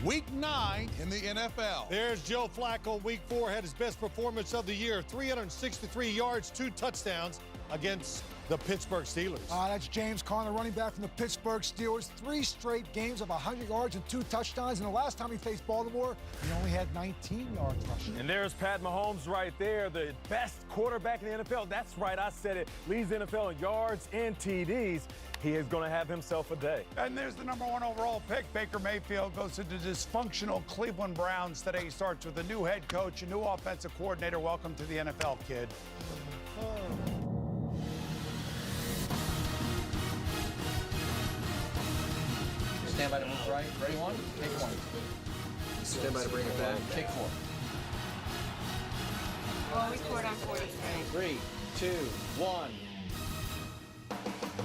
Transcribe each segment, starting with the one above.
Week 9 in the NFL. There's Joe Flacco. Week 4 had his best performance of the year. 363 yards, 2 touchdowns against the Pittsburgh Steelers. That's James Conner, running back from the Pittsburgh Steelers. 3 straight games of 100 yards and 2 touchdowns. And the last time he faced Baltimore, he only had 19 yards rushing. And there's Pat Mahomes right there, the best quarterback in the NFL. That's right, I said it. Leads the NFL in yards and TDs. He is going to have himself a day. And there's the #1 overall pick. Baker Mayfield goes to the dysfunctional Cleveland Browns today. He starts with a new head coach, a new offensive coordinator. Welcome to the NFL, kid. Stand by to move right. Ready, 1, take 1. Stand by to bring it back. Take 4. Well, we scored on 43. 3, 2, 1.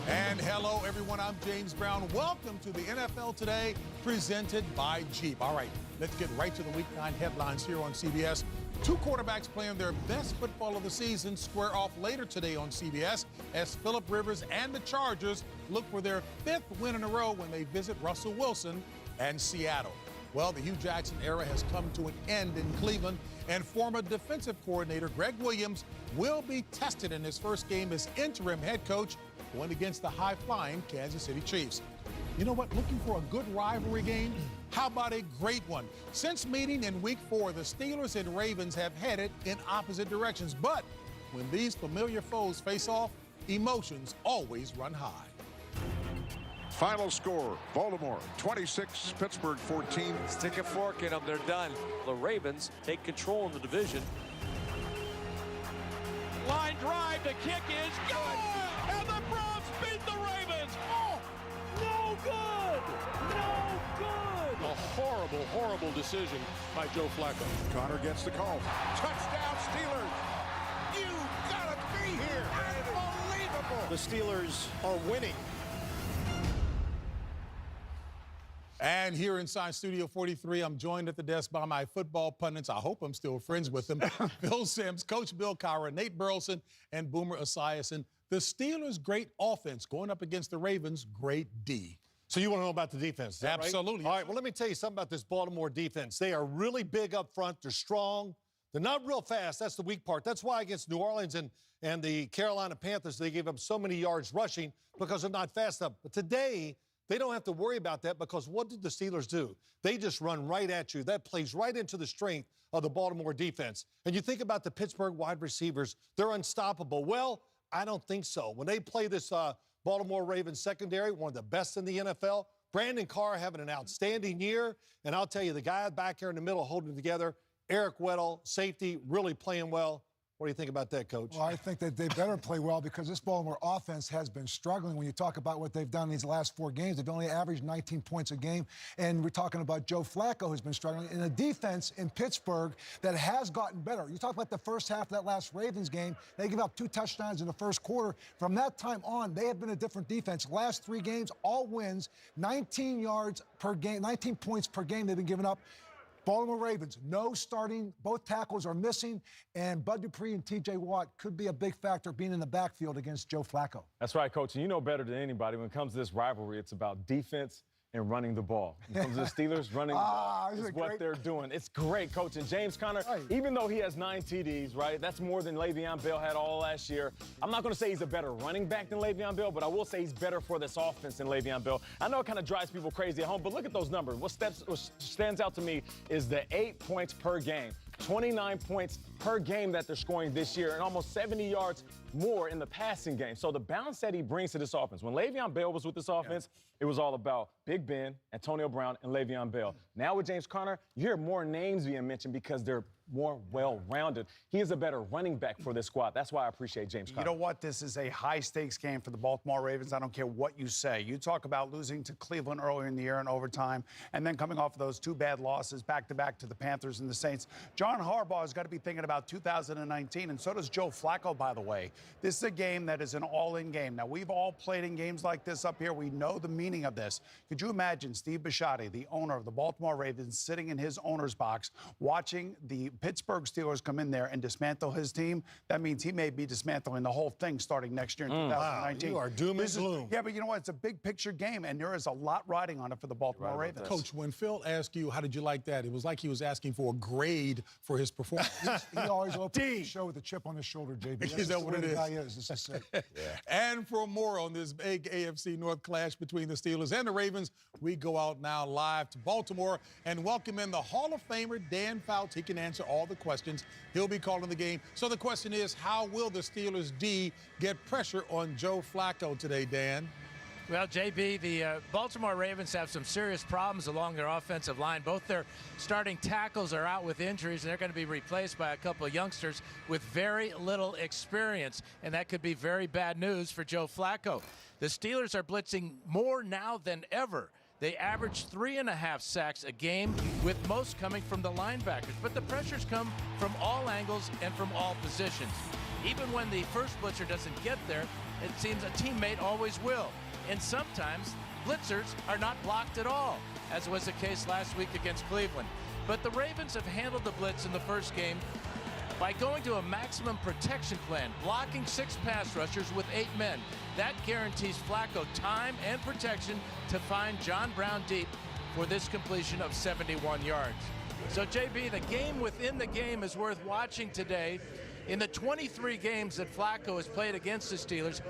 And hello, everyone. I'm James Brown. Welcome to the NFL Today, presented by Jeep. All right, let's get right to the Week 9 headlines here on CBS. 2 quarterbacks playing their best football of the season square off later today on CBS as Phillip Rivers and the Chargers look for their 5th win in a row when they visit Russell Wilson and Seattle. Well, the Hugh Jackson era has come to an end in Cleveland, and former defensive coordinator Greg Williams will be tested in his first game as interim head coach going against the high-flying Kansas City Chiefs. You know what? Looking for a good rivalry game? How about a great one? Since meeting in Week 4, the Steelers and Ravens have headed in opposite directions. But when these familiar foes face off, emotions always run high. Final score, Baltimore 26, Pittsburgh 14. Stick a fork in them, they're done. The Ravens take control in the division. Line drive, the kick is good! And the Browns beat the Ravens! Oh, no good! No good! A horrible, horrible decision by Joe Flacco. Connor gets the call. Touchdown Steelers! You gotta be here! Unbelievable! The Steelers are winning. And here inside Studio 43, I'm joined at the desk by my football pundits. I hope I'm still friends with them. Bill Sims, Coach Bill Cowher, Nate Burleson, and Boomer Esiason. The Steelers' great offense going up against the Ravens' great D. So you want to know about the defense, is that Absolutely. Right? All right, well, let me tell you something about this Baltimore defense. They are really big up front. They're strong. They're not real fast. That's the weak part. That's why against New Orleans and the Carolina Panthers, they gave up so many yards rushing because they're not fast enough. But today, they don't have to worry about that because what did the Steelers do? They just run right at you. That plays right into the strength of the Baltimore defense. And you think about the Pittsburgh wide receivers, they're unstoppable. Well, I don't think so. When they play this Baltimore Ravens secondary, one of the best in the NFL, Brandon Carr having an outstanding year. And I'll tell you, the guy back here in the middle holding it together, Eric Weddle, safety, really playing well. What do you think about that, Coach? Well, I think that they better play well because this Baltimore offense has been struggling. When you talk about what they've done in these last 4 games, they've only averaged 19 points a game. And we're talking about Joe Flacco, who's been struggling, in a defense in Pittsburgh that has gotten better. You talk about the first half of that last Ravens game, they give up 2 touchdowns in the first quarter. From that time on, they have been a different defense. Last 3 games, all wins, 19 yards per game, 19 points per game they've been giving up. Baltimore Ravens, no starting. Both tackles are missing, and Bud Dupree and T.J. Watt could be a big factor being in the backfield against Joe Flacco. That's right, Coach. And you know better than anybody when it comes to this rivalry, it's about defense and running the ball. When it comes to the Steelers, running the ball is what they're doing. It's great, Coach. And James Conner, even though he has 9 TDs, right, that's more than Le'Veon Bell had all last year. I'm not going to say he's a better running back than Le'Veon Bell, but I will say he's better for this offense than Le'Veon Bell. I know it kind of drives people crazy at home, but look at those numbers. What stands out to me is the 8 points per game. 29 points per game that they're scoring this year and almost 70 yards more in the passing game. So the balance that he brings to this offense. When Le'Veon Bell was with this offense, it was all about Big Ben, Antonio Brown, and Le'Veon Bell. Now with James Conner, you hear more names being mentioned because they're more well-rounded. He is a better running back for this squad. That's why I appreciate James Conner. You know what? This is a high-stakes game for the Baltimore Ravens. I don't care what you say. You talk about losing to Cleveland earlier in the year in overtime and then coming off of those 2 bad losses back-to-back to the Panthers and the Saints. John Harbaugh has got to be thinking about 2019, and so does Joe Flacco, by the way. This is a game that is an all-in game. Now, we've all played in games like this up here. We know the meaning of this. Could you imagine Steve Bisciotti, the owner of the Baltimore Ravens, sitting in his owner's box watching the Pittsburgh Steelers come in there and dismantle his team, that means he may be dismantling the whole thing starting next year in 2019. Wow, you are doom and gloom. Yeah, but you know what? It's a big picture game, and there is a lot riding on it for the Baltimore Ravens. Coach, when Phil asked you, how did you like that? It was like he was asking for a grade for his performance. He always opens the show with a chip on his shoulder, JB. That's Is that what it is? The guy is. This is it. And for more on this big AFC North clash between the Steelers and the Ravens, we go out now live to Baltimore and welcome in the Hall of Famer, Dan Fouts. He can answer all the questions. He'll be calling the game. So the question is, how will the Steelers D get pressure on Joe Flacco today, Dan? Well, JB, the Baltimore Ravens have some serious problems along their offensive line. Both their starting tackles are out with injuries, and they're going to be replaced by a couple of youngsters with very little experience, and that could be very bad news for Joe Flacco. The Steelers are blitzing more now than ever. They average 3.5 sacks a game, with most coming from the linebackers. But the pressures come from all angles and from all positions. Even when the first blitzer doesn't get there, it seems a teammate always will. And sometimes blitzers are not blocked at all, as was the case last week against Cleveland. But the Ravens have handled the blitz in the first game by going to a maximum protection plan, blocking 6 pass rushers with 8 men. That guarantees Flacco time and protection to find John Brown deep for this completion of 71 yards. So, JB, the game within the game is worth watching today. In the 23 games that Flacco has played against the Steelers,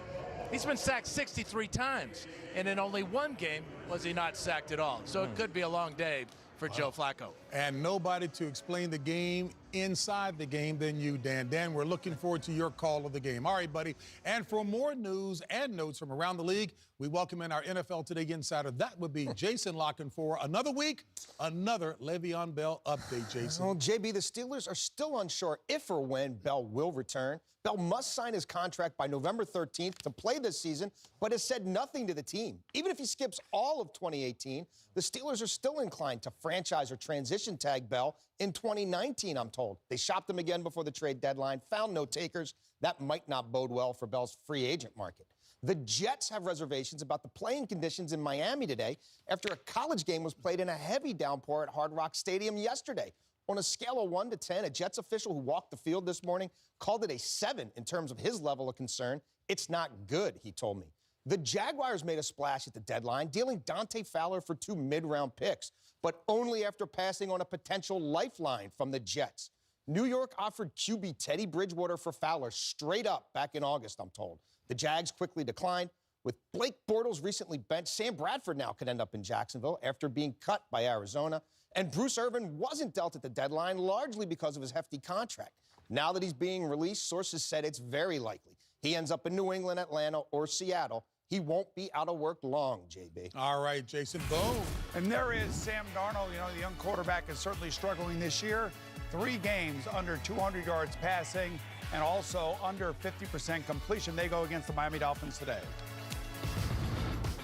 he's been sacked 63 times, and in only one game was he not sacked at all. So it could be a long day for Joe Flacco. And nobody to explain the game inside the game than you, Dan. Dan, we're looking forward to your call of the game. All right, buddy. And for more news and notes from around the league, we welcome in our NFL Today insider. That would be Jason Locken for another week, another Le'Veon Bell update, Jason. Well, JB, the Steelers are still unsure if or when Bell will return. Bell must sign his contract by November 13th to play this season, but has said nothing to the team. Even if he skips all of 2018, the Steelers are still inclined to franchise or transition tag Bell in 2019, I'm told. They shopped him again before the trade deadline, found no takers. That might not bode well for Bell's free agent market. The Jets have reservations about the playing conditions in Miami today after a college game was played in a heavy downpour at Hard Rock Stadium yesterday. On a scale of 1 to 10, a Jets official who walked the field this morning called it a 7 in terms of his level of concern. It's not good, he told me. The Jaguars made a splash at the deadline, dealing Dante Fowler for 2 mid-round picks, but only after passing on a potential lifeline from the Jets. New York offered QB Teddy Bridgewater for Fowler straight up back in August, I'm told. The Jags quickly declined. With Blake Bortles recently benched, Sam Bradford now could end up in Jacksonville after being cut by Arizona. And Bruce Irvin wasn't dealt at the deadline, largely because of his hefty contract. Now that he's being released, sources said it's very likely he ends up in New England, Atlanta, or Seattle. He won't be out of work long, JB. All right, Jason, boom. And there is Sam Darnold. You know, the young quarterback is certainly struggling this year. 3 games under 200 yards passing and also under 50% completion. They go against the Miami Dolphins today.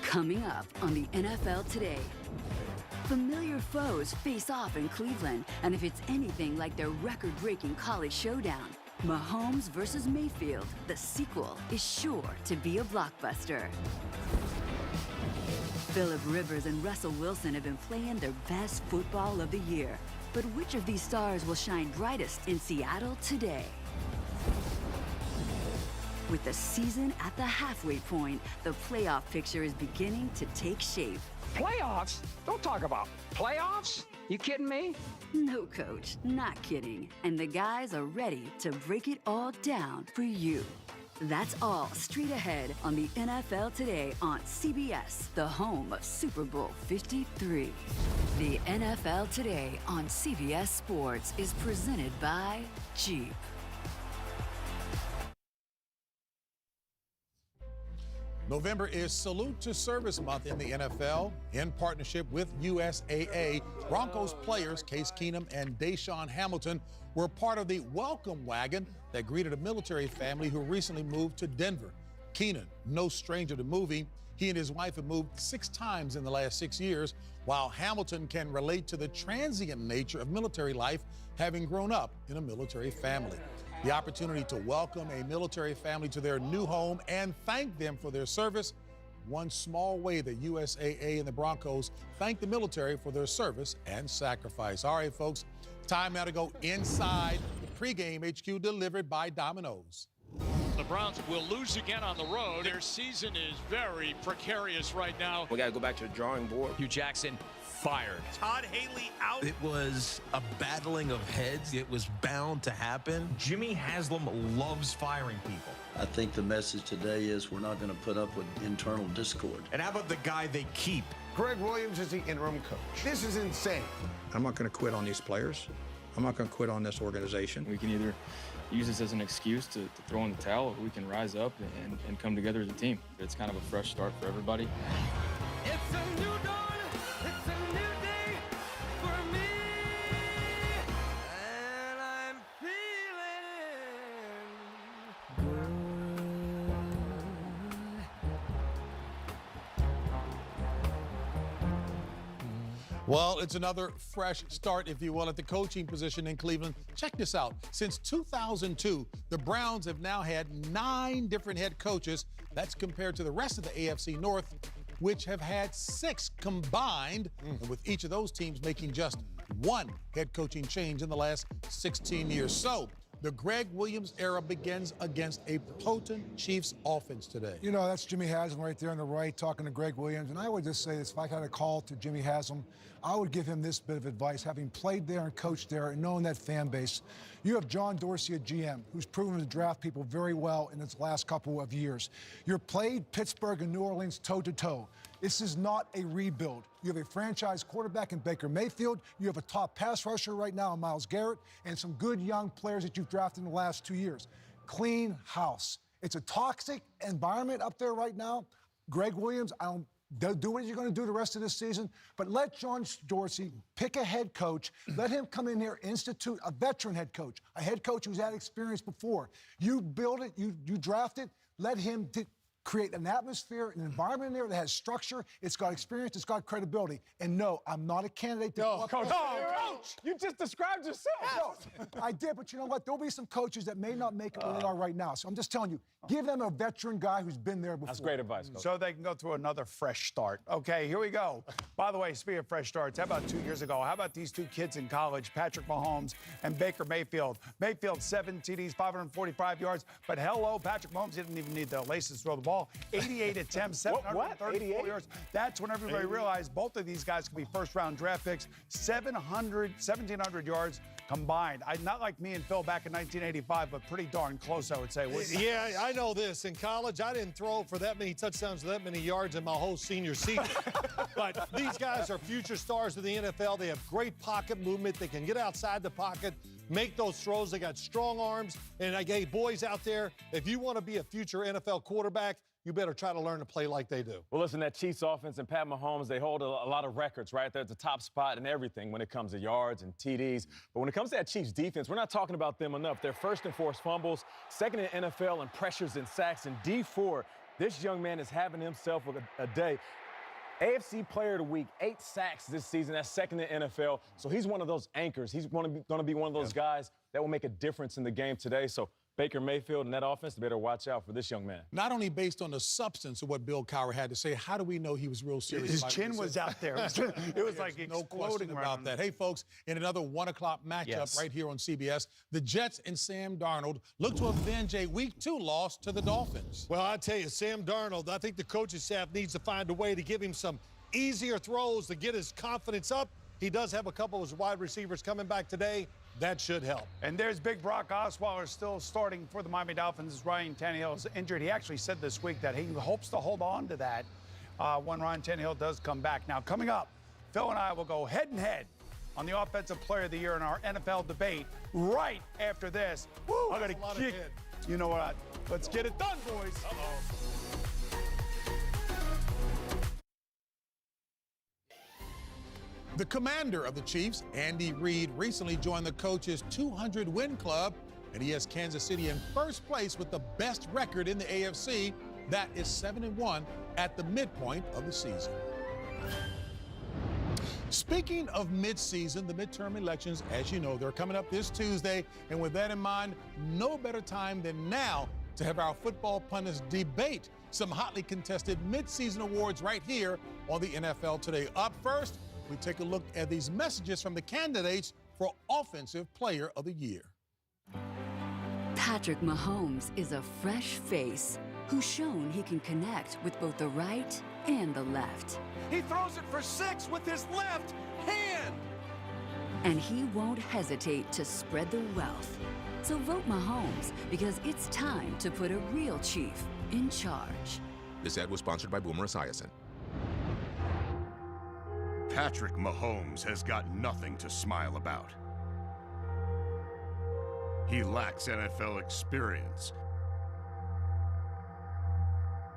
Coming up on the NFL Today. Familiar foes face off in Cleveland, and if it's anything like their record-breaking college showdown, Mahomes versus Mayfield, the sequel is sure to be a blockbuster. Phillip Rivers and Russell Wilson have been playing their best football of the year, but which of these stars will shine brightest in Seattle today? With the season at the halfway point, the playoff picture is beginning to take shape. Playoffs? Don't talk about playoffs. You kidding me? No, Coach, not kidding. And the guys are ready to break it all down for you. That's all straight ahead on the NFL Today on CBS, the home of Super Bowl 53. The NFL Today on CBS Sports is presented by Jeep. November is Salute to Service Month in the NFL. In partnership with USAA, Broncos players Case Keenum and Deshaun Hamilton were part of the welcome wagon that greeted a military family who recently moved to Denver. Keenan, no stranger to moving, he and his wife have moved 6 times in the last 6 years, while Hamilton can relate to the transient nature of military life, having grown up in a military family. The opportunity to welcome a military family to their new home and thank them for their service one small way the USAA and the Broncos thank the military for their service and sacrifice. All right, folks, time now to go inside the pregame HQ delivered by Domino's. The Browns will lose again on the road. Their season is very precarious right now. We got to go back to the drawing board. Hugh Jackson fired. Todd Haley out. It was a battling of heads. It was bound to happen. Jimmy Haslam loves firing people. I think the message today is we're not going to put up with internal discord. And how about the guy they keep? Greg Williams is the interim coach. This is insane. I'm not going to quit on these players. I'm not going to quit on this organization. We can either use this as an excuse to throw in the towel, or we can rise up and come together as a team. It's kind of a fresh start for everybody. It's a new dawn. It's a new day for me. And I'm feeling Well, it's another fresh start, if you will, at the coaching position in Cleveland. Check this out. Since 2002, the Browns have now had 9 different head coaches. That's compared to the rest of the AFC North, which have had 6 combined, and with each of those teams making just 1 head coaching change in the last 16 years. So the Greg Williams era begins against a potent Chiefs offense today. You know, that's Jimmy Haslam right there on the right talking to Greg Williams. And I would just say this, if I had a call to Jimmy Haslam, I would give him this bit of advice, having played there and coached there and knowing that fan base. You have John Dorsey, a GM, who's proven to draft people very well in its last couple of years. You've played Pittsburgh and New Orleans toe-to-toe. This is not a rebuild. You have a franchise quarterback in Baker Mayfield. You have a top pass rusher right now in Myles Garrett and some good young players that you've drafted in the last 2 years. Clean house. It's a toxic environment up there right now. Greg Williams, do what you're going to do the rest of this season, but let John Dorsey pick a head coach. Let him come in here, institute a veteran head coach, a head coach who's had experience before. You build it, you draft it, let him create an atmosphere, an environment in there that has structure. It's got experience. It's got credibility. And no, I'm not a candidate. Coach, you just described yourself. No, I did, but you know what? There'll be some coaches that may not make it where they are right now. So I'm just telling you, give them a veteran guy who's been there before. That's great advice, Coach. So they can go through another fresh start. Okay, here we go. By the way, speaking of fresh starts, how about 2 years ago? How about these 2 kids in college, Patrick Mahomes and Baker Mayfield? Mayfield, 7 TDs, 545 yards. But hello, Patrick Mahomes didn't even need the laces to throw the ball. 88 attempts, 734 yards. That's when everybody realized both of these guys could be first-round draft picks. 1,700 yards combined. Not like me and Phil back in 1985, but pretty darn close, I would say. Yeah, I know this. In college, I didn't throw for that many touchdowns, that many yards in my whole senior season. But these guys are future stars of the NFL. They have great pocket movement. They can get outside the pocket, make those throws. They got strong arms. And I gave boys out there, if you want to be a future NFL quarterback, you better try to learn to play like they do. Well, listen, that Chiefs offense and Pat Mahomes, they hold a lot of records, right? They're at the top spot in everything when it comes to yards and TDs. But when it comes to that Chiefs defense, we're not talking about them enough. They're first in forced fumbles, second in NFL in pressures and sacks, and D4. This young man is having himself a day. AFC Player of the Week, 8 sacks this season. That's second in NFL. So he's one of those anchors. He's going to be one of those guys that will make a difference in the game today. So Baker Mayfield and that offense, they better watch out for this young man. Not only based on the substance of what Bill Cowher had to say, how do we know he was real serious? His chin was out there. It was like no question about that. Hey, folks, in another 1 o'clock matchup right here on CBS, the Jets and Sam Darnold look to avenge a Week 2 loss to the Dolphins. Well, I tell you, Sam Darnold, I think the coaching staff needs to find a way to give him some easier throws to get his confidence up. He does have a couple of his wide receivers coming back today. That should help. And there's big Brock Osweiler still starting for the Miami Dolphins. Ryan Tannehill is injured. He actually said this week that he hopes to hold on to that when Ryan Tannehill does come back. Now, coming up, Phil and I will go head-to-head on the Offensive Player of the Year in our NFL debate right after this. Woo, I'm going to kick. You know what? Let's get it done, boys. The commander of the Chiefs, Andy Reid, recently joined the coach's 200-win club, and he has Kansas City in first place with the best record in the AFC. That is 7-1 at the midpoint of the season. Speaking of midseason, the midterm elections, as you know, they're coming up this Tuesday, and with that in mind, no better time than now to have our football pundits debate some hotly contested midseason awards right here on the NFL Today. Up first, we take a look at these messages from the candidates for Offensive Player of the Year. Patrick Mahomes is a fresh face who's shown he can connect with both the right and the left. He throws it for 6 with his left hand. And he won't hesitate to spread the wealth. So vote Mahomes, because it's time to put a real chief in charge. This ad was sponsored by Boomer Esiason. Patrick Mahomes has got nothing to smile about. He lacks NFL experience.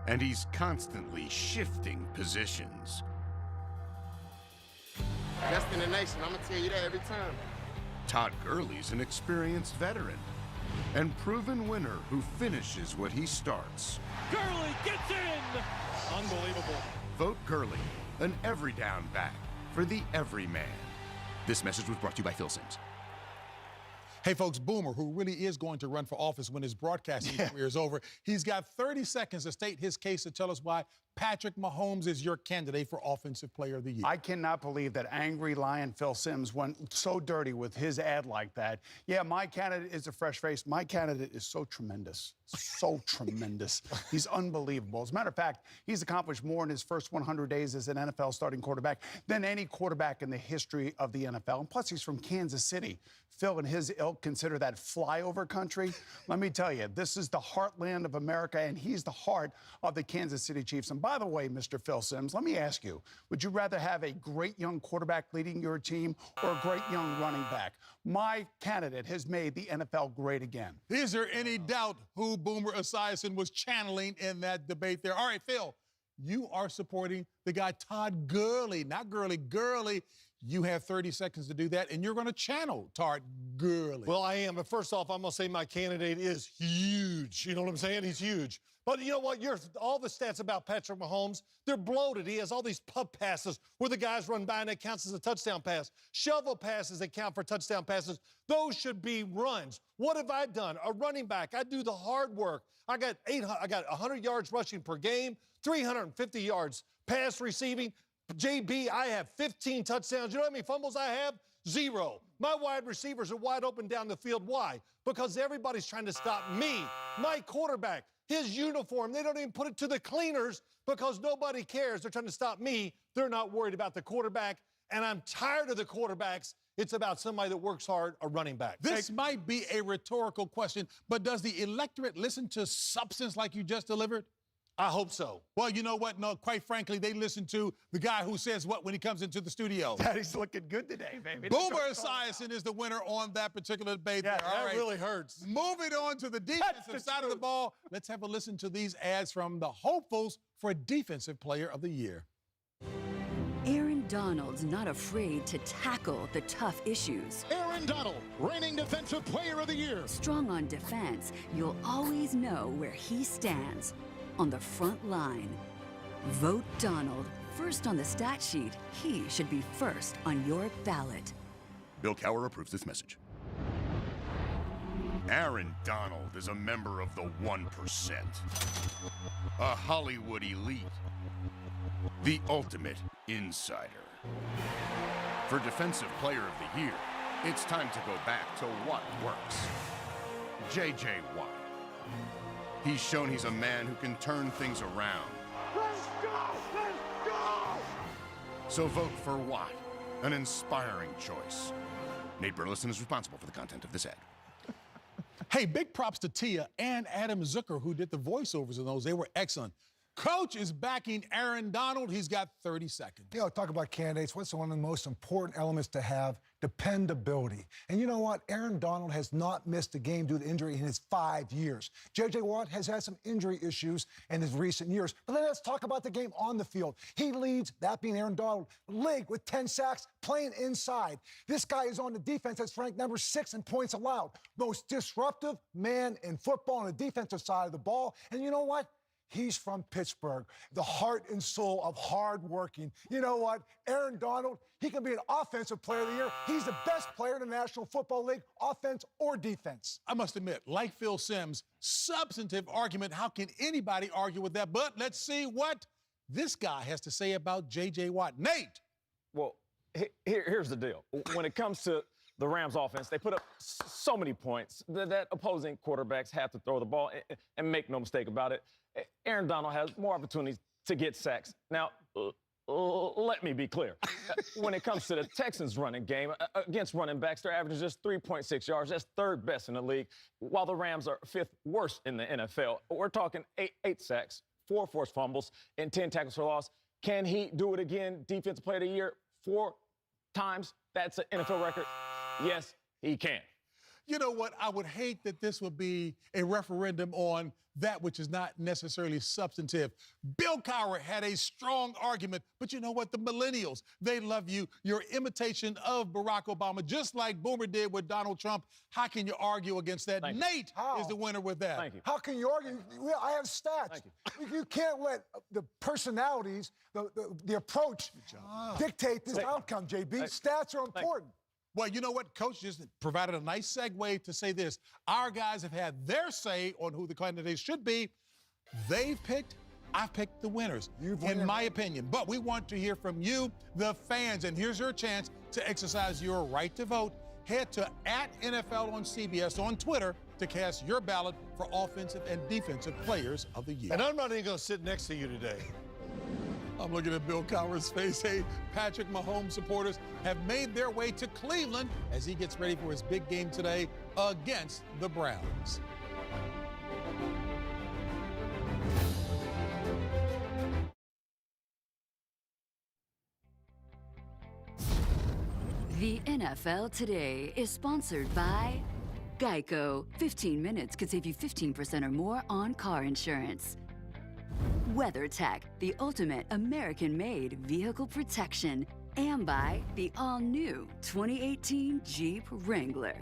And he's constantly shifting positions. Best in the nation, I'm gonna tell you that every time. Todd Gurley's an experienced veteran and proven winner who finishes what he starts. Gurley gets in! Unbelievable. Vote Gurley, an every down back for the everyman. This message was brought to you by Phil Simms. Hey, folks, Boomer, who really is going to run for office when his broadcasting career is over, he's got 30 seconds to state his case to tell us why Patrick Mahomes is your candidate for Offensive Player of the Year. I cannot believe that angry lion Phil Simms went so dirty with his ad like that. Yeah, my candidate is a fresh face. My candidate is so tremendous. So tremendous. He's unbelievable. As a matter of fact, he's accomplished more in his first 100 days as an NFL starting quarterback than any quarterback in the history of the NFL. And plus, he's from Kansas City. Phil and his ilk consider that flyover country. Let me tell you, this is the heartland of America, and he's the heart of the Kansas City Chiefs. And by the way, Mr. Phil Simms, let me ask you, would you rather have a great young quarterback leading your team or a great young running back? My candidate has made the NFL great again. Is there any doubt who Boomer Esiason was channeling in that debate there? All right, Phil, you are supporting the guy Todd Gurley, not Gurley, Gurley. You have 30 seconds to do that, and you're going to channel Todd Gurley. Well, I am, but first off, I'm going to say my candidate is huge. You know what I'm saying? He's huge. But you know what? All the stats about Patrick Mahomes, they're bloated. He has all these pub passes where the guys run by and that counts as a touchdown pass. Shovel passes that count for touchdown passes. Those should be runs. What have I done? A running back. I do the hard work. I got 100 yards rushing per game, 350 yards pass receiving. JB, I have 15 touchdowns. You know how many fumbles I have? 0. My wide receivers are wide open down the field. Why? Because everybody's trying to stop me, my quarterback, his uniform. They don't even put it to the cleaners because nobody cares. They're trying to stop me. They're not worried about the quarterback. And I'm tired of the quarterbacks. It's about somebody that works hard, a running back. This might be a rhetorical question, but does the electorate listen to substance like you just delivered? I hope so. Well, you know what? No, quite frankly, they listen to the guy who says what when he comes into the studio. Daddy's looking good today, baby. Boomer Esiason is the winner on that particular debate. Yeah, that really hurts. Moving on to the defensive side of the ball, let's have a listen to these ads from the hopefuls for Defensive Player of the Year. Aaron Donald's not afraid to tackle the tough issues. Aaron Donald, reigning Defensive Player of the Year. Strong on defense, you'll always know where he stands. On the front line. Vote Donald. First on the stat sheet, he should be first on your ballot. Bill Cowher approves this message. Aaron Donald is a member of the 1%. A Hollywood elite. The ultimate insider. For Defensive Player of the Year, it's time to go back to what works. J.J. Watt. He's shown he's a man who can turn things around. Let's go! Let's go! So vote for Watt, an inspiring choice. Nate Burleson is responsible for the content of this ad. Hey, big props to Tia and Adam Zucker, who did the voiceovers in those. They were excellent. Coach is backing Aaron Donald. He's got 30 seconds. You know, talk about candidates. What's one of the most important elements to have? Dependability. And you know what? Aaron Donald has not missed a game due to injury in his 5 years. J.J. Watt has had some injury issues in his recent years. But then let's talk about the game on the field. He leads, that being Aaron Donald, league with 10 sacks, playing inside. This guy is on the defense that's ranked number 6 in points allowed. Most disruptive man in football on the defensive side of the ball. And you know what? He's from Pittsburgh, the heart and soul of hard working. You know what? Aaron Donald, he can be an offensive player of the year. He's the best player in the National Football League, offense or defense. I must admit, like Phil Simms, substantive argument. How can anybody argue with that? But let's see what this guy has to say about J.J. Watt. Nate. Well, here's the deal. When it comes to the Rams offense, they put up so many points that opposing quarterbacks have to throw the ball. And make no mistake about it, Aaron Donald has more opportunities to get sacks. Now, let me be clear. When it comes to the Texans' running game, against running backs, they're averaging just 3.6 yards. That's third best in the league, while the Rams are fifth worst in the NFL. We're talking eight sacks, 4 forced fumbles, and 10 tackles for loss. Can he do it again? Defensive Player of the Year 4 times? That's an NFL record. Yes, he can. You know what? I would hate that this would be a referendum on that which is not necessarily substantive. Bill Cowher had a strong argument, but you know what? The millennials, they love you. Your imitation of Barack Obama, just like Boomer did with Donald Trump. How can you argue against that? Thank Nate is the winner with that. Thank you. How can you argue? I have stats. You can't let the personalities, the approach dictate this outcome, JB. Stats are important. Well, you know what? Coach just provided a nice segue to say this. Our guys have had their say on who the candidates should be. They've picked, I've picked the winners, in my opinion. But we want to hear from you, the fans. And here's your chance to exercise your right to vote. Head to @NFL on CBS on Twitter to cast your ballot for offensive and defensive players of the year. And I'm not even going to sit next to you today. I'm looking at Bill Cowher's face. Hey, Patrick Mahomes supporters have made their way to Cleveland as he gets ready for his big game today against the Browns. The NFL Today is sponsored by Geico. 15 minutes could save you 15% or more on car insurance. WeatherTech, the ultimate American-made vehicle protection. And by the all-new 2018 Jeep Wrangler.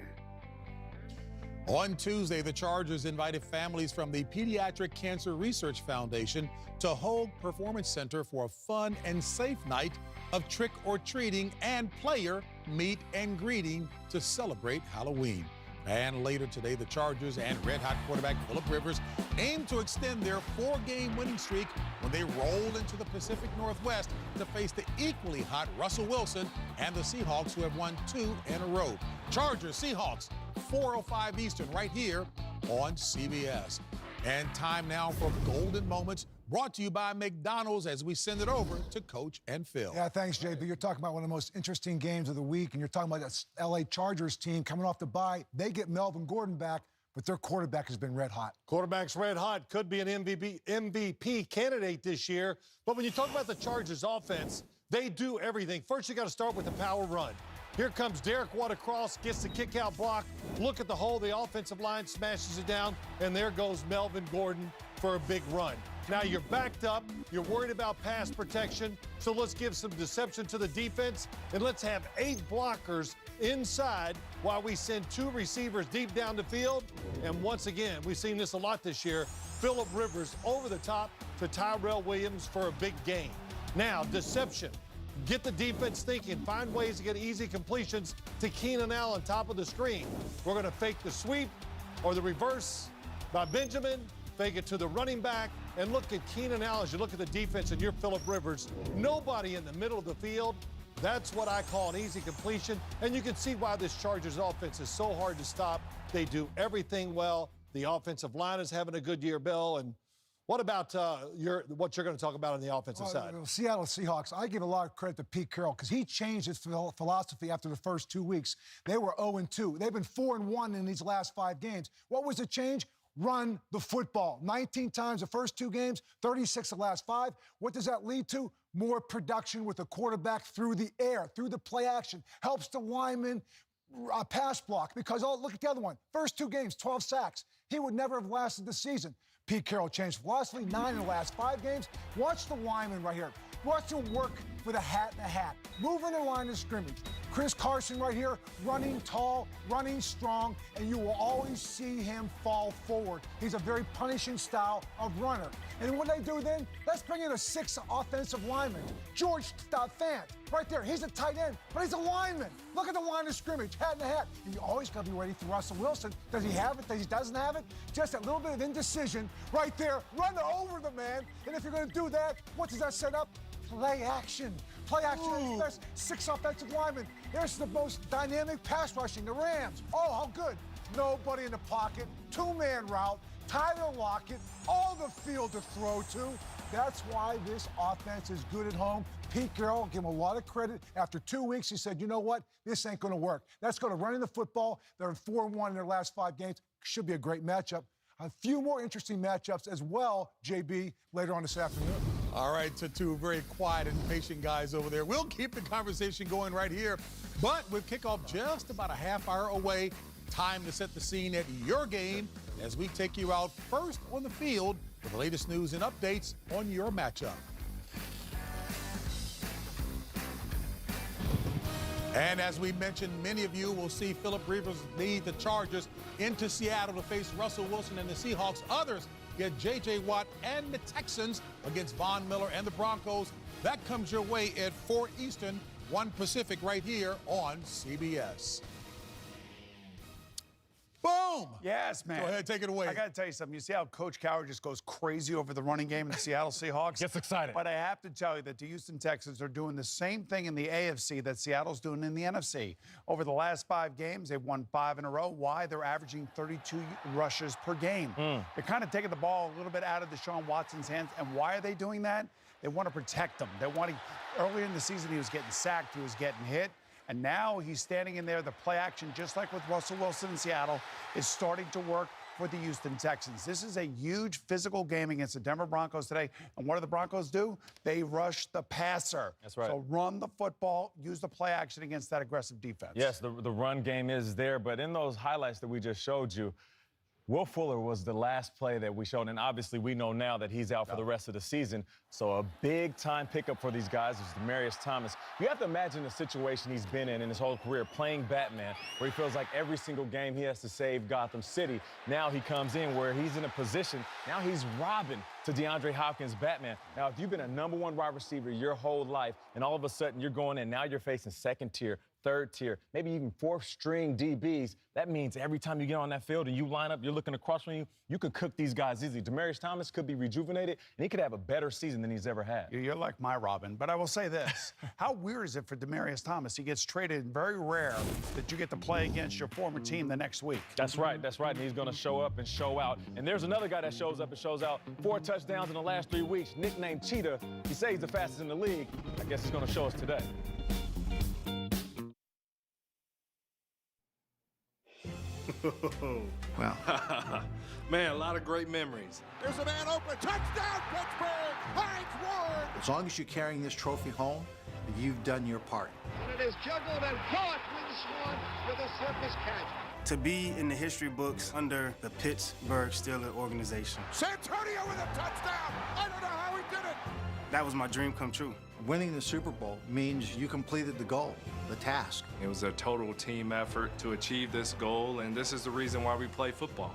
On Tuesday, the Chargers invited families from the Pediatric Cancer Research Foundation to Hoag Performance Center for a fun and safe night of trick-or-treating and player meet and greeting to celebrate Halloween. And later today, the Chargers and red-hot quarterback Phillip Rivers aim to extend their 4-game winning streak when they roll into the Pacific Northwest to face the equally hot Russell Wilson and the Seahawks, who have won 2 in a row. Chargers, Seahawks, 4:05 Eastern, right here on CBS. And time now for Golden Moments, brought to you by McDonald's as we send it over to Coach and Phil. Yeah, thanks, JB. You're talking about one of the most interesting games of the week, and you're talking about this L.A. Chargers team coming off the bye. They get Melvin Gordon back, but their quarterback has been red hot. Quarterback's red hot, could be an MVP candidate this year. But when you talk about the Chargers offense, they do everything. First, you got to start with the power run. Here comes Derek Watt across, gets the kick-out block. Look at the hole. The offensive line smashes it down, and there goes Melvin Gordon for a big run. Now you're backed up. You're worried about pass protection. So let's give some deception to the defense, and let's have 8 blockers inside while we send 2 receivers deep down the field. And once again, we've seen this a lot this year, Phillip Rivers over the top to Tyrell Williams for a big gain. Now, deception. Get the defense thinking. Find ways to get easy completions to Keenan Allen top of the screen. We're going to fake the sweep or the reverse by Benjamin, fake it to the running back, and look at Keenan Allen as you look at the defense and you're Phillip Rivers. Nobody in the middle of the field. That's what I call an easy completion. And you can see why this Chargers offense is so hard to stop. They do everything well. The offensive line is having a good year, Bill. And what about what you're going to talk about on the offensive side? Seattle Seahawks, I give a lot of credit to Pete Carroll because he changed his philosophy after the first 2 weeks. They were 0-2. They've been 4-1 in these last 5 games. What was the change? Run the football. 19 times the first 2 games, 36 the last 5. What does that lead to? More production with the quarterback through the air, through the play action. Helps the lineman pass block because, look at the other one. First 2 games, 12 sacks. He would never have lasted the season. Pete Carroll changed philosophy, 9 in the last 5 games. Watch the lineman right here. Watch him work with a hat and a hat. Moving the line of scrimmage. Chris Carson right here, running tall, running strong, and you will always see him fall forward. He's a very punishing style of runner. And what they do then, let's bring in a 6 offensive lineman. George Fant, right there. He's a tight end, but he's a lineman. Look at the line of scrimmage, hat in the hat. And you always got to be ready for Russell Wilson. Does he have it? Does he doesn't have it? Just a little bit of indecision right there. Run over the man. And if you're going to do that, what does that set up? Play action. Play action at its best. 6 offensive linemen. There's the most dynamic pass rushing. The Rams. Oh, how good. Nobody in the pocket. 2-man route. Tyler Lockett. All the field to throw to. That's why this offense is good at home. Pete Carroll, give him a lot of credit. After 2 weeks, he said, you know what? This ain't going to work. Let's go to running the football. They're 4-1 in their last 5 games. Should be a great matchup. A few more interesting matchups as well, JB, later on this afternoon. All right, to 2 very quiet and patient guys over there. We'll keep the conversation going right here. But with kickoff just about a half hour away, time to set the scene at your game as we take you out first on the field with the latest news and updates on your matchup. And as we mentioned, many of you will see Philip Rivers lead the Chargers into Seattle to face Russell Wilson and the Seahawks. Others get J.J. Watt and the Texans against Von Miller and the Broncos. That comes your way at 4 Eastern, 1 Pacific right here on CBS. Boom! Yes, man. Go ahead, take it away. I got to tell you something. You see how Coach Cowher just goes crazy over the running game in the Seattle Seahawks? Gets excited. But I have to tell you that the Houston Texans are doing the same thing in the AFC that Seattle's doing in the NFC. Over the last 5 games, they've won 5 in a row. Why? They're averaging 32 rushes per game. They're kind of taking the ball a little bit out of Deshaun Watson's hands. And why are they doing that? They want to protect him. They want to. Earlier in the season, he was getting sacked. He was getting hit. And now he's standing in there. The play action, just like with Russell Wilson in Seattle, is starting to work for the Houston Texans. This is a huge physical game against the Denver Broncos today. And what do the Broncos do? They rush the passer. That's right. So run the football, use the play action against that aggressive defense. Yes, the run game is there, but in those highlights that we just showed you, Will Fuller was the last play that we showed, and obviously we know now that he's out for the rest of the season. So a big-time pickup for these guys is Demaryius Thomas. You have to imagine the situation he's been in his whole career, playing Batman, where he feels like every single game he has to save Gotham City. Now he comes in where he's in a position, now he's Robin to DeAndre Hopkins' Batman. Now, if you've been a #1 wide receiver your whole life, and all of a sudden you're going in, now you're facing 2nd tier, 3rd tier, maybe even 4th string DBs. That means every time you get on that field and you line up, you're looking across from you, you could cook these guys easily. Demaryius Thomas could be rejuvenated, and he could have a better season than he's ever had. You're like my Robin, but I will say this. How weird is it for Demaryius Thomas? He gets traded, very rare that you get to play against your former team the next week. That's right, and he's going to show up and show out. And there's another guy that shows up and shows out. 4 touchdowns in the last 3 weeks, nicknamed Cheetah. He says he's the fastest in the league. I guess he's going to show us today. Wow. Man, a lot of great memories. There's a man open. Touchdown, Pittsburgh! Heinz Ward! As long as you're carrying this trophy home, you've done your part. And it is juggled and caught with Swan with a circus catch. To be in the history books under the Pittsburgh Steelers organization. Santonio with a touchdown! I don't know how he did it! That was my dream come true. Winning the Super Bowl means you completed the goal, the task. It was a total team effort to achieve this goal, and this is the reason why we play football.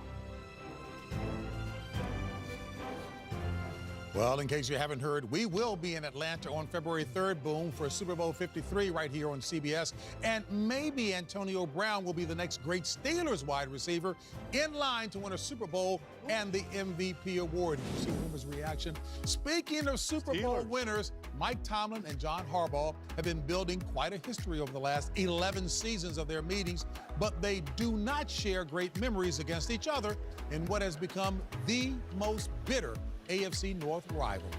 Well, in case you haven't heard, we will be in Atlanta on February 3rd, boom, for Super Bowl 53 right here on CBS. And maybe Antonio Brown will be the next great Steelers wide receiver in line to win a Super Bowl and the MVP award. You see Boomer's reaction. Speaking of Super Bowl winners, Mike Tomlin and John Harbaugh have been building quite a history over the last 11 seasons of their meetings, but they do not share great memories against each other in what has become the most bitter AFC North rivalry.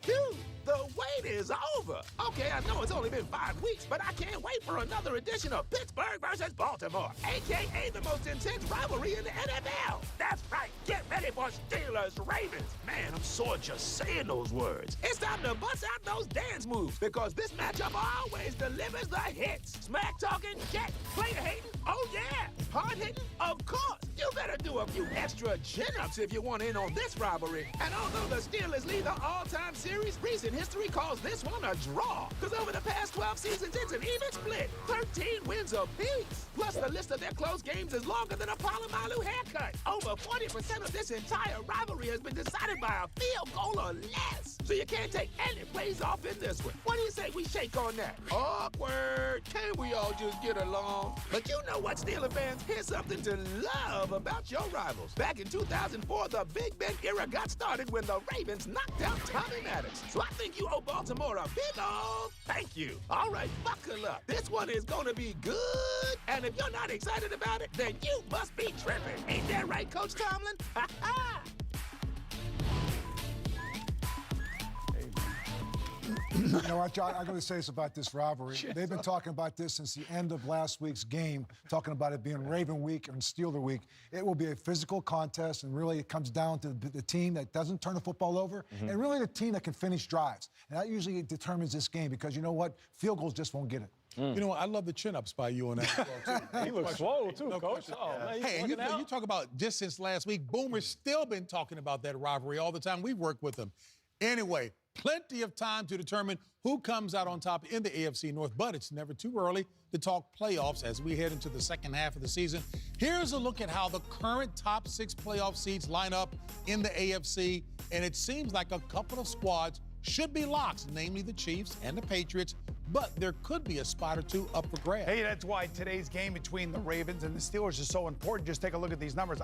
Phew, the wait is over. Okay, I know it's only been 5 weeks, but I can't wait for another edition of Pittsburgh versus Baltimore, a.k.a. the most intense rivalry in the NFL. That's right. Get ready for Steelers-Ravens. Man, I'm sore just saying those words. It's time to bust out those dance moves because this matchup always delivers the hits. Smack talking, check. Player hating, oh yeah. Hard hitting, of course. You better do a few extra chin-ups if you want in on this rivalry. And although the Steelers lead the all-time series, recent history calls this one a draw. Because over the past last 12 seasons, it's an even split. 13 wins apiece. Plus, the list of their close games is longer than a Palomalu haircut. Over 40% of this entire rivalry has been decided by a field goal or less. So you can't take any plays off in this one. What do you say we shake on that? Awkward. Can't we all just get along? But you know what, Steelers fans? Here's something to love about your rivals. Back in 2004, the Big Ben era got started when the Ravens knocked out Tommy Maddox. So I think you owe Baltimore a big old thank you. All right, buckle up. This one is gonna be good. And if you're not excited about it, then you must be tripping. Ain't that right, Coach Tomlin? Ha ha! You know what, John? I'm going to say this about this rivalry. They've been talking about this since the end of last week's game, talking about it being Raven Week and Steeler Week. It will be a physical contest, and really it comes down to the team that doesn't turn the football over, and really the team that can finish drives. And that usually determines this game because, you know what? Field goals just won't get it. You know what? I love the chin-ups by you on that. He looks swole, too, Coach. Oh, man, hey, and you talk about just since last week, Boomer's still been talking about that rivalry all the time. We've worked with him. Anyway, plenty of time to determine who comes out on top in the AFC North, but it's never too early to talk playoffs as we head into the second half of the season. Here's a look at how the current top 6 playoff seeds line up in the AFC, and it seems like a couple of squads should be locks, namely the Chiefs and the Patriots, but there could be a spot or two up for grabs. Hey, that's why today's game between the Ravens and the Steelers is so important. Just take a look at these numbers.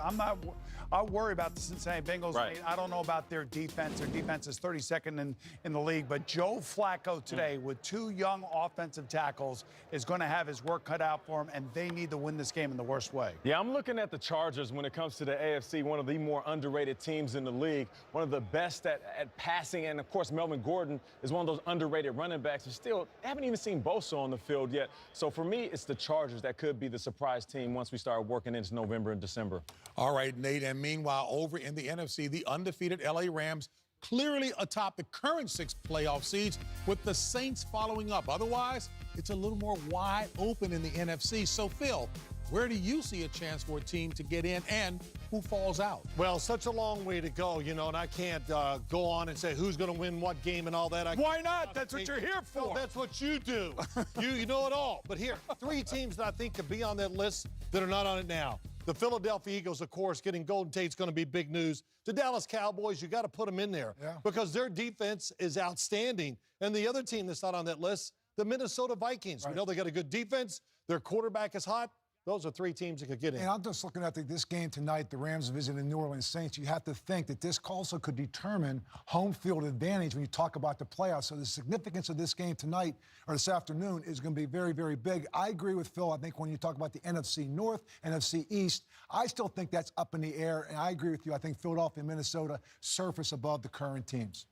I worry about the Cincinnati Bengals. Right. I don't know about their defense. Their defense is 32nd in the league, but Joe Flacco today with 2 young offensive tackles is going to have his work cut out for him, and they need to win this game in the worst way. Yeah, I'm looking at the Chargers when it comes to the AFC, one of the more underrated teams in the league, one of the best at passing, and of course Melvin Gordon is one of those underrated running backs, and still haven't even seen Bosa on the field yet. So for me, it's the Chargers that could be the surprise team once we start working into November and December. All right, Nate, and meanwhile, over in the NFC, the undefeated LA Rams clearly atop the current 6 playoff seeds, with the Saints following up. Otherwise, it's a little more wide open in the NFC. So, Phil, where do you see a chance for a team to get in, and who falls out? Well, such a long way to go, you know, and I can't go on and say who's going to win what game and all that. Why not? That's what you're here for. No, that's what you do. you know it all. But here, 3 teams that I think could be on that list that are not on it now. The Philadelphia Eagles, of course, getting Golden Tate's going to be big news. The Dallas Cowboys, you got to put them in there because their defense is outstanding. And the other team that's not on that list, the Minnesota Vikings. Right. We know they got a good defense. Their quarterback is hot. Those are 3 teams that could get in. And I'm just looking at this game tonight, the Rams visiting the New Orleans Saints. You have to think that this also could determine home field advantage when you talk about the playoffs. So the significance of this game tonight or this afternoon is going to be very, very big. I agree with Phil. I think when you talk about the NFC North, NFC East, I still think that's up in the air. And I agree with you. I think Philadelphia and Minnesota surface above the current teams.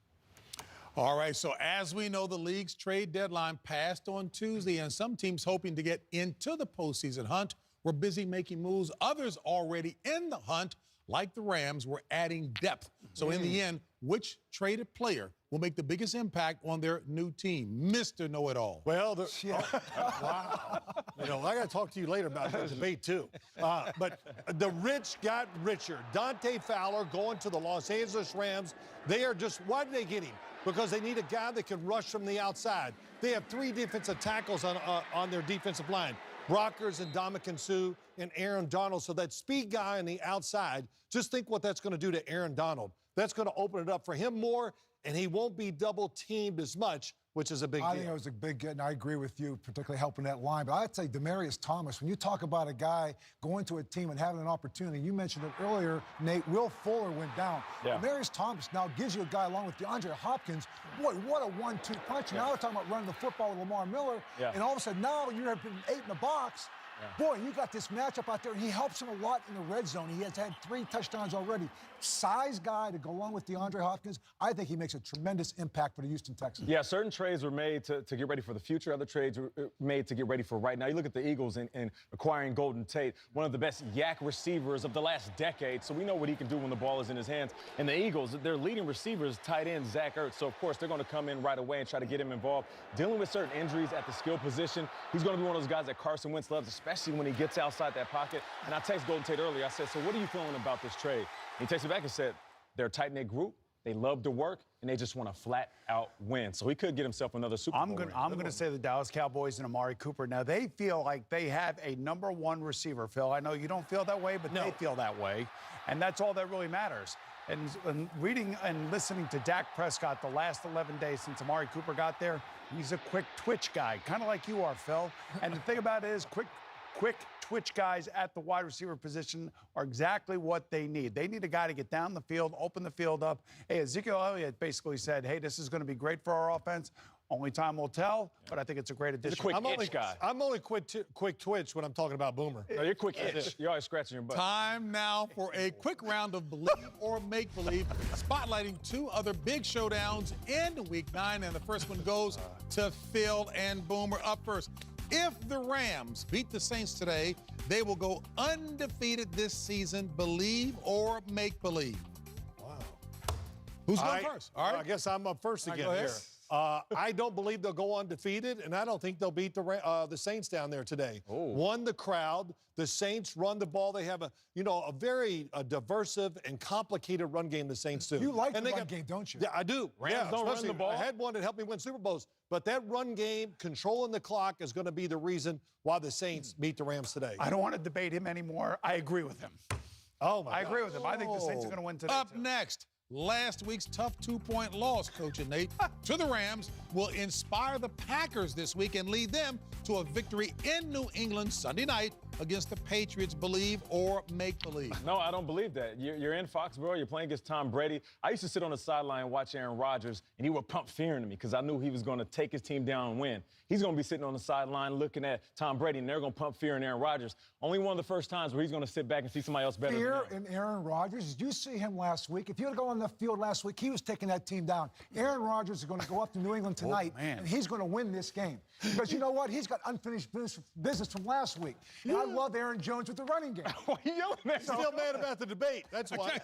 All right, so as we know, the league's trade deadline passed on Tuesday, and some teams hoping to get into the postseason hunt were busy making moves. Others already in the hunt, like the Rams, were adding depth. So in the end, which traded player will make the biggest impact on their new team? Mr. Know-It-All. Well, wow. You know, I got to talk to you later about that debate, too. But the rich got richer. Dante Fowler going to the Los Angeles Rams. They are just, why did they get him? Because they need a guy that can rush from the outside. They have 3 defensive tackles on their defensive line. Brockers and Ndamukong Suh and Aaron Donald. So that speed guy on the outside, just think what that's going to do to Aaron Donald. That's going to open it up for him more, and he won't be double-teamed as much, which is a big deal. I think it was a big get, and I agree with you, particularly helping that line. But I'd say Demaryius Thomas, when you talk about a guy going to a team and having an opportunity, you mentioned it earlier, Nate, Will Fuller went down. Yeah. Demaryius Thomas now gives you a guy along with DeAndre Hopkins. Boy, what a 1-2 punch. Now we're talking about running the football with Lamar Miller, and all of a sudden now you're 8 in the box. Boy, you got this matchup out there, and he helps him a lot in the red zone. He has had 3 touchdowns already. Size guy to go along with DeAndre Hopkins. I think he makes a tremendous impact for the Houston Texans. Yeah, certain trades were made to get ready for the future. Other trades were made to get ready for right now. You look at the Eagles in acquiring Golden Tate, one of the best yak receivers of the last decade. So we know what he can do when the ball is in his hands. And the Eagles, their leading receiver is tight end Zach Ertz. So, of course, they're going to come in right away and try to get him involved. Dealing with certain injuries at the skill position, he's going to be one of those guys that Carson Wentz loves, especially when he gets outside that pocket. And I texted Golden Tate earlier. I said, so what are you feeling about this trade? And he texted back and said, they're a tight-knit group. They love to work, and and they just want to flat-out win. So he could get himself another Super Bowl ring. I'm going to say the Dallas Cowboys and Amari Cooper. Now, they feel like they have a #1 receiver, Phil. I know you don't feel that way, but they feel that way, and that's all that really matters. And reading and listening to Dak Prescott the last 11 days since Amari Cooper got there, he's a quick twitch guy, kind of like you are, Phil. And the thing about it is quick twitch guys at the wide receiver position are exactly what they need. They need a guy to get down the field, open the field up. Hey, Ezekiel Elliott basically said, hey, this is going to be great for our offense. Only time will tell, but I think it's a great addition. I'm only quick twitch when I'm talking about Boomer. No, you're quick itch. You're always scratching your butt. Time now for a quick round of Believe or Make Believe, spotlighting 2 other big showdowns in Week 9, and the first one goes to Phil and Boomer. Up first. If the Rams beat the Saints today, they will go undefeated this season. Believe or make believe? Wow. Who's going first? All right. I guess I'm up first again here. I don't believe they'll go undefeated, and I don't think they'll beat the Saints down there today. One, the crowd. The Saints run the ball. They have a very diversive and complicated run game, the Saints do. You like the run game, don't you? Yeah, I do. Rams don't run the ball. I had one that helped me win Super Bowls. But that run game, controlling the clock, is going to be the reason why the Saints beat the Rams today. I don't want to debate him anymore. I agree with him. Oh, my God. I agree with him. I think the Saints are going to win today. Up next, last week's tough 2-point loss, Coach and Nate, to the Rams will inspire the Packers this week and lead them to a victory in New England Sunday night against the Patriots. Believe or make believe? No, I don't believe that. You're in Foxborough. You're playing against Tom Brady. I used to sit on the sideline and watch Aaron Rodgers, and he would pump fear into me because I knew he was going to take his team down and win. He's going to be sitting on the sideline looking at Tom Brady, and they're going to pump fear in Aaron Rodgers. Only one of the first times where he's going to sit back and see somebody else better Fear than him. in Aaron Rodgers. Did you see him last week? If you had gone on the field last week, he was taking that team down. Aaron Rodgers is going to go up to New England tonight, and he's going to win this game. Because you know what? He's got unfinished business from last week. And I love Aaron Jones with the running game. Why are you yelling at me? Still mad about the debate. That's why.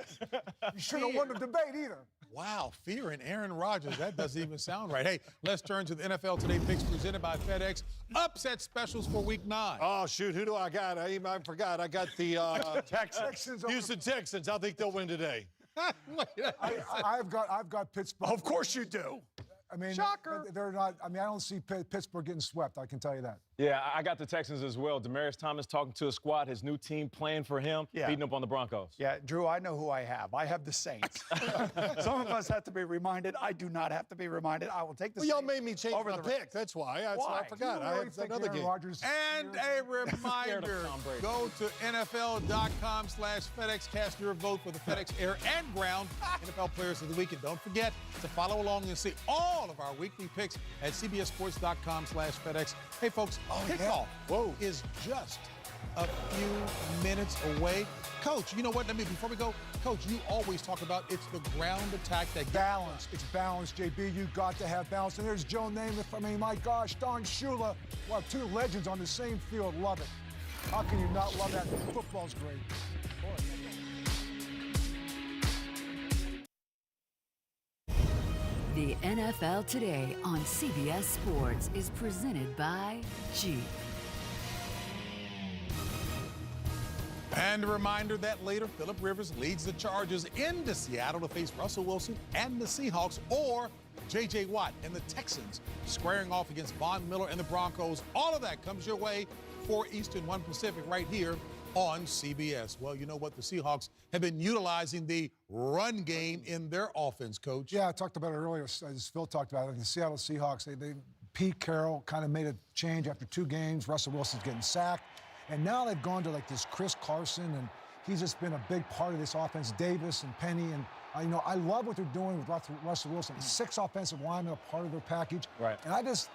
You shouldn't have won the debate either. Wow, fear in Aaron Rodgers. That doesn't even sound right. Hey, let's turn to the NFL Today picks presented by FedEx. Upset specials for Week 9. Oh, shoot. Who do I got? I forgot. I got the Texans. Houston Texans. I think they'll win today. I've got Pittsburgh. Of course you do. I mean, shocker. They're not. I mean, I don't see Pittsburgh getting swept. I can tell you that. Yeah, I got the Texans as well. Demaryius Thomas talking to his squad, his new team playing for him, beating up on the Broncos. Yeah, Drew, I know who I have. I have the Saints. Some of us have to be reminded. I do not have to be be I will take the Saints. Y'all made me change my pick. That's why. I forgot. I had another game. And a reminder, go to NFL.com/FedEx. Cast your vote for the FedEx Air and Ground NFL Players of the Week. And don't forget to follow along and see all of our weekly picks at CBSSports.com/FedEx. Hey, folks, kickoff is just a few minutes away. Coach, you know what? Before we go, Coach, you always talk about it's the ground attack that balance. It's balance, JB. You got to have balance. And there's Joe Namath. I mean, my gosh, Don Shula. Wow, 2 legends on the same field. Love it. How can you not love that? Football's great. The NFL Today on CBS Sports is presented by Jeep. And a reminder that later, Phillip Rivers leads the Chargers into Seattle to face Russell Wilson and the Seahawks, or J.J. Watt and the Texans squaring off against Von Miller and the Broncos. All of that comes your way, 4 Eastern, 1 Pacific, right here on CBS. Well, you know what? The Seahawks have been utilizing the run game in their offense, Coach. Yeah, I talked about it earlier, as Phil talked about it. The Seattle Seahawks, Pete Carroll kind of made a change after 2 games. Russell Wilson's getting sacked. And now they've gone to like this Chris Carson, and he's just been a big part of this offense. Davis and Penny, and I love what they're doing with Russell Wilson. 6 offensive linemen, a part of their package. Right. And I just,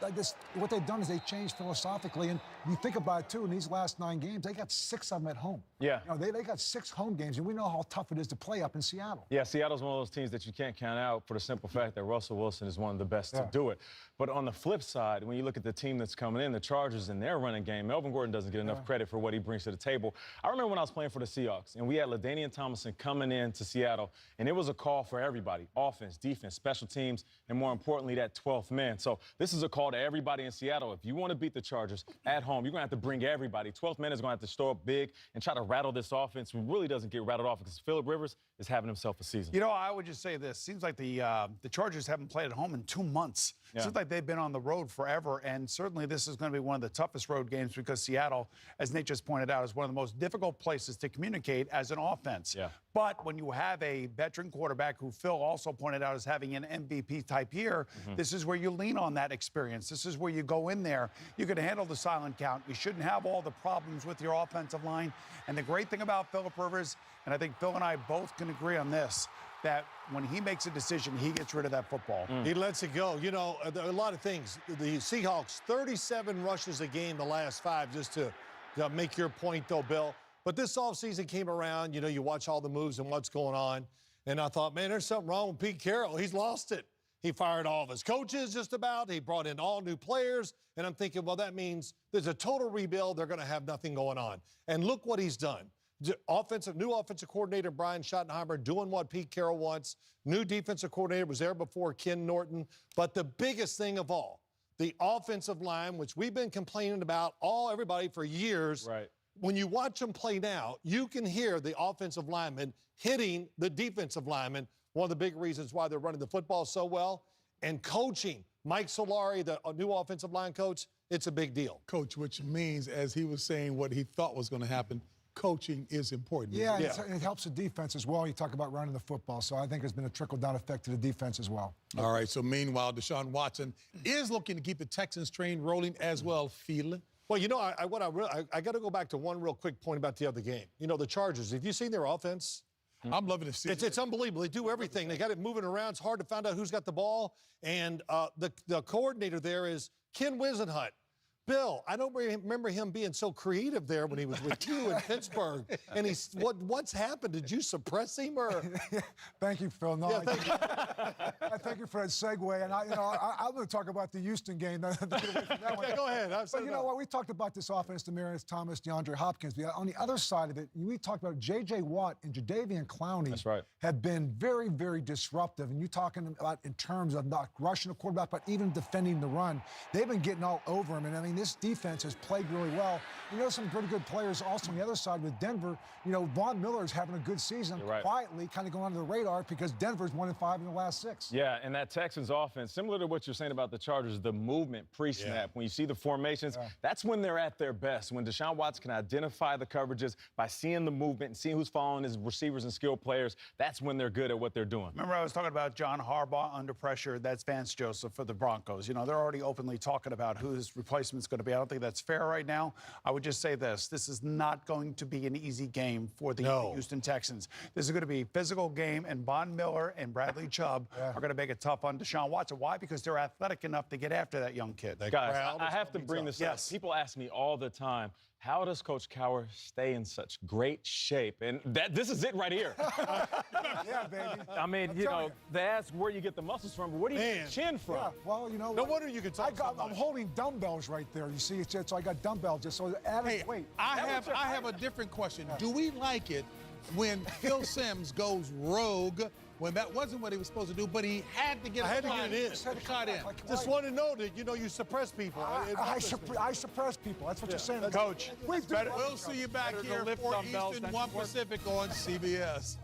what they've done is they changed philosophically. And you think about it too, in these last 9 games, they got 6 of them at home. Yeah. They got 6 home games, and we know how tough it is to play up in Seattle. Yeah, Seattle's one of those teams that you can't count out for the simple fact that Russell Wilson is one of the best to do it. But on the flip side, when you look at the team that's coming in, the Chargers in their running game, Melvin Gordon doesn't get enough credit for what he brings to the table. I remember when I was playing for the Seahawks, and we had LaDainian Tomlinson coming in to Seattle, and it was was a call for everybody, offense, defense, special teams, and more importantly, that 12th man. So this is a call to everybody in Seattle. If you want to beat the Chargers at home, you're going to have to bring everybody. 12th man is going to have to show up big and try to rattle this offense. It really doesn't get rattled off because Phillip Rivers is having himself a season. You know, I would just say this. Seems like the Chargers haven't played at home in 2 months. Yeah. Seems like they've been on the road forever, and certainly this is going to be one of the toughest road games because Seattle, as Nate just pointed out, is one of the most difficult places to communicate as an offense. Yeah. But when you have a veteran quarterback who Phil also pointed out as having an MVP-type year, this is where you lean on that experience. This is where you go in there. You can handle the silent count. You shouldn't have all the problems with your offensive line. And the great thing about Phillip Rivers, and I think Phil and I both can agree on this, that when he makes a decision, he gets rid of that football. He lets it go. You know, there are a lot of things. The Seahawks, 37 rushes a game the last 5, just to make your point, though, Bill. But this offseason came around, you know, you watch all the moves and what's going on. And I thought, man, there's something wrong with Pete Carroll. He's lost it. He fired all of his coaches just about. He brought in all new players. And I'm thinking, well, that means there's a total rebuild. They're going to have nothing going on. And look what he's done. New offensive coordinator Brian Schottenheimer doing what Pete Carroll wants. New defensive coordinator was there before, Ken Norton. But the biggest thing of all, the offensive line, which we've been complaining about everybody for years. Right. When you watch them play now, you can hear the offensive linemen hitting the defensive linemen. One of the big reasons why they're running the football so well. And coaching, Mike Solari, the new offensive line coach, it's a big deal. Coach, which means, as he was saying what he thought was going to happen, coaching is important. Yeah, it helps the defense as well. You talk about running the football. So I think there's been a trickle-down effect to the defense as well. All right, so meanwhile, Deshaun Watson is looking to keep the Texans train rolling as well, feeling. Well, you know, I got to go back to one real quick point about the other game. You know, the Chargers, have you seen their offense? I'm loving to see it. It's unbelievable. They do everything. They got it moving around. It's hard to find out who's got the ball. And the coordinator there is Ken Wisenhunt. Bill, I don't remember him being so creative there when he was with you in Pittsburgh. And what's happened? Did you suppress him or? Thank you, Phil. No, I thank you for that segue. And I'm going to talk about the Houston game. Okay, go ahead. But you know what? We talked about this offense: Demaryius Thomas, DeAndre Hopkins. On the other side of it, we talked about J.J. Watt and Jadeveon Clowney. That's right. Have been very, very disruptive. And you're talking about in terms of not rushing the quarterback, but even defending the run. They've been getting all over him. And I mean, this defense has played really well. You know, some pretty good players also on the other side with Denver. You know, Von Miller is having a good season, quietly kind of going under the radar because Denver's 1-5 in the last 6. Yeah, and that Texans offense, similar to what you're saying about the Chargers, the movement pre-snap. When you see the formations, that's when they're at their best. When Deshaun Watson can identify the coverages by seeing the movement and seeing who's following his receivers and skilled players, that's when they're good at what they're doing. Remember I was talking about John Harbaugh under pressure? That's Vance Joseph for the Broncos. You know, they're already openly talking about who his replacement's going to be. I don't think that's fair right now. I would just say this. This is not going to be an easy game for the Houston Texans. This is going to be a physical game, and Von Miller and Bradley Chubb are going to make it tough on Deshaun Watson. Why? Because they're athletic enough to get after that young kid. Guys, I have to bring this up. People ask me all the time, how does Coach Cowher stay in such great shape? And this is it right here. Yeah, baby. I mean, you know, they ask where you get the muscles from, but where do you get the chin from? Yeah, well, you know, no wonder you can talk I'm holding dumbbells right there. You see, so I got dumbbells just so adding weight. I have a different question. Do we like it when Phil Simms goes rogue? When that wasn't what he was supposed to do, but he had to get a shot in. Just want to know that, you know, you suppress people. I suppress people. That's what you're saying. Coach, we'll see you back here, 4 Eastern, 1 Pacific on CBS.